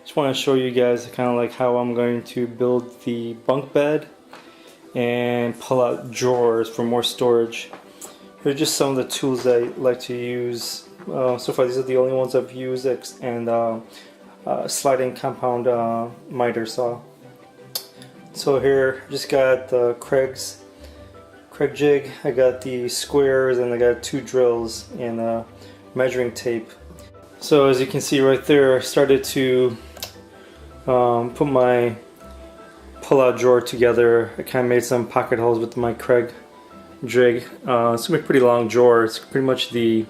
Just want to show you guys kind of like how I'm going to build the bunk bed and pull out drawers for more storage. Here are just some of the tools that I like to use. So far these are the only ones I've used, and sliding compound miter saw. So here just got the Craig jig, I got the squares, and I got 2 drills and measuring tape. So as you can see right there, I started to put my pull-out drawer together. I kind of made some pocket holes with my Craig jig. It's gonna be a pretty long drawer. It's pretty much the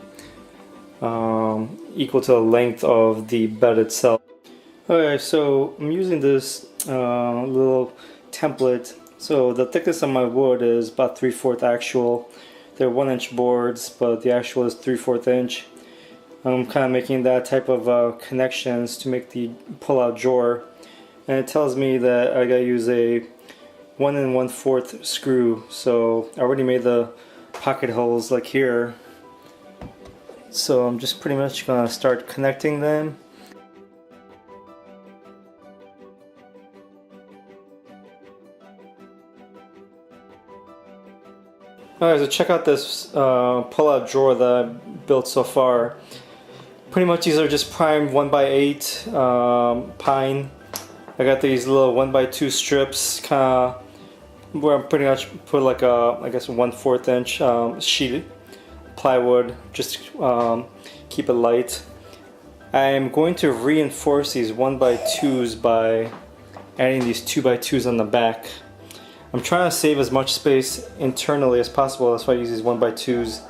equal to the length of the bed itself. Okay, so I'm using this little template. So the thickness of my wood is about 3/4 actual. They're 1-inch boards, but the actual is 3/4 inch. I'm kind of making that type of connections to make the pull-out drawer, and it tells me that I gotta use a 1 1/4 screw. So I already made the pocket holes like here. So I'm just pretty much gonna start connecting them. Alright, so check out this pull-out drawer that I've built so far. Pretty much these are just primed 1x8 pine. I got these little 1x2 strips, kind of where I'm pretty much put like a, I guess, 1/4 inch sheet plywood, just keep it light. I'm going to reinforce these 1x2s by adding these 2x2s on the back. I'm trying to save as much space internally as possible. That's why I use these 1x2s.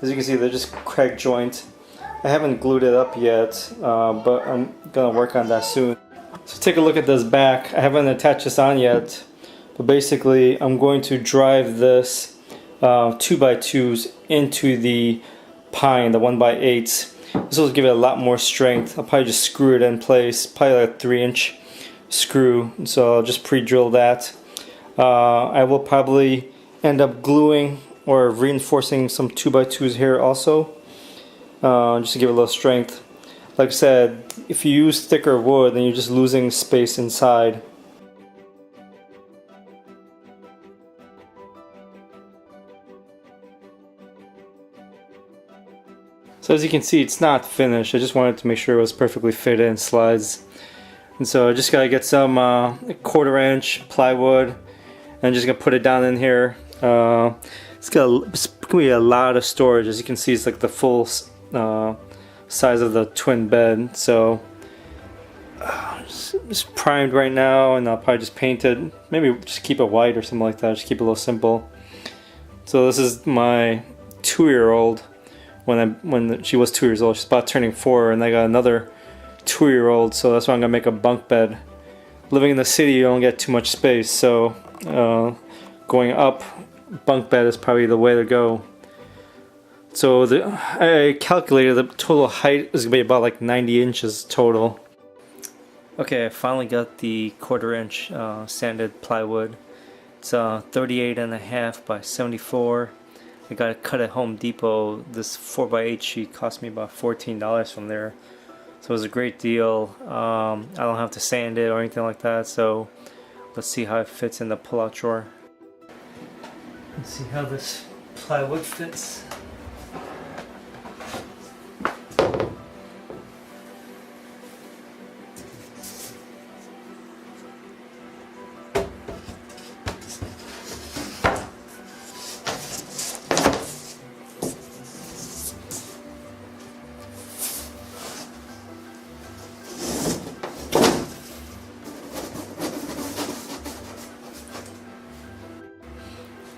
As you can see, they're just Craig joint. I haven't glued it up yet, but I'm gonna work on that soon. So take a look at this back. I haven't attached this on yet, but basically I'm going to drive this 2x2s into the pine, the 1x8s. This will give it a lot more strength. I'll probably just screw it in place, probably like a 3-inch screw. So I'll just pre-drill that. I will probably end up gluing or reinforcing some 2x2s here also, just to give it a little strength. Like I said, if you use thicker wood, then you're just losing space inside. So as you can see, it's not finished. I just wanted to make sure it was perfectly fitted and slides. And so I just gotta get some 1/4 inch plywood and just gonna put it down in here. It's gonna be a lot of storage. As you can see, it's like the full size of the twin bed. So just primed right now, and I'll probably just paint it. Maybe just keep it white or something like that. Just keep it a little simple. So this is my 2-year-old. When she was 2 years old, she's about turning 4, and I got another 2-year-old. So that's why I'm gonna make a bunk bed. Living in the city, you don't get too much space, so going up, bunk bed is probably the way to go. So I calculated the total height is gonna be about like 90 inches total. Okay, I finally got the 1/4 inch sanded plywood. It's 38.5 by 74. I got it cut at Home Depot. This 4x8 sheet cost me about $14 from there. So it was a great deal. I don't have to sand it or anything like that, so let's see how it fits in the pull-out drawer. Let's see how this plywood fits.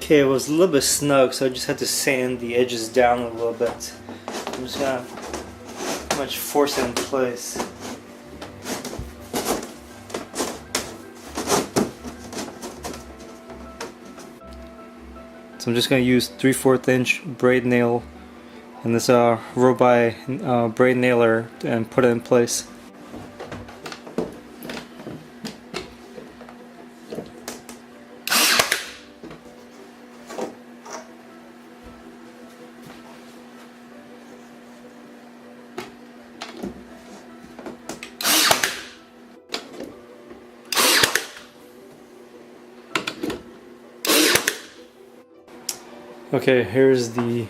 Okay, it was a little bit snug, so I just had to sand the edges down a little bit. I'm just gonna pretty much force it in place. So I'm just gonna use 3/4 inch braid nail and this Roby braid nailer and put it in place. Okay, here's the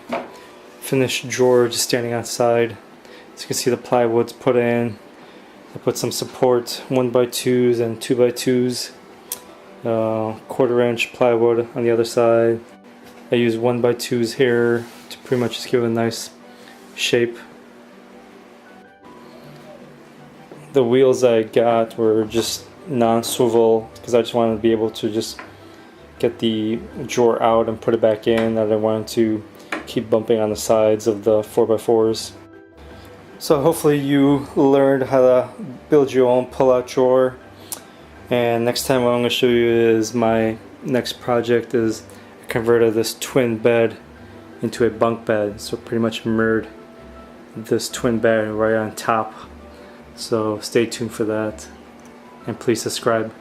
finished drawer just standing outside. As you can see, the plywood's put in. I put some support 1x2s and 2x2s, 1/4 inch plywood on the other side. I use 1x2s here to pretty much just give it a nice shape. The wheels I got were just non-swivel because I just wanted to be able to just get the drawer out and put it back in. I didn't want to keep bumping on the sides of the 4x4s. So hopefully you learned how to build your own pull-out drawer. And next time what I'm going to show you is my next project is I converted this twin bed into a bunk bed. So pretty much mirrored this twin bed right on top. So stay tuned for that and please subscribe.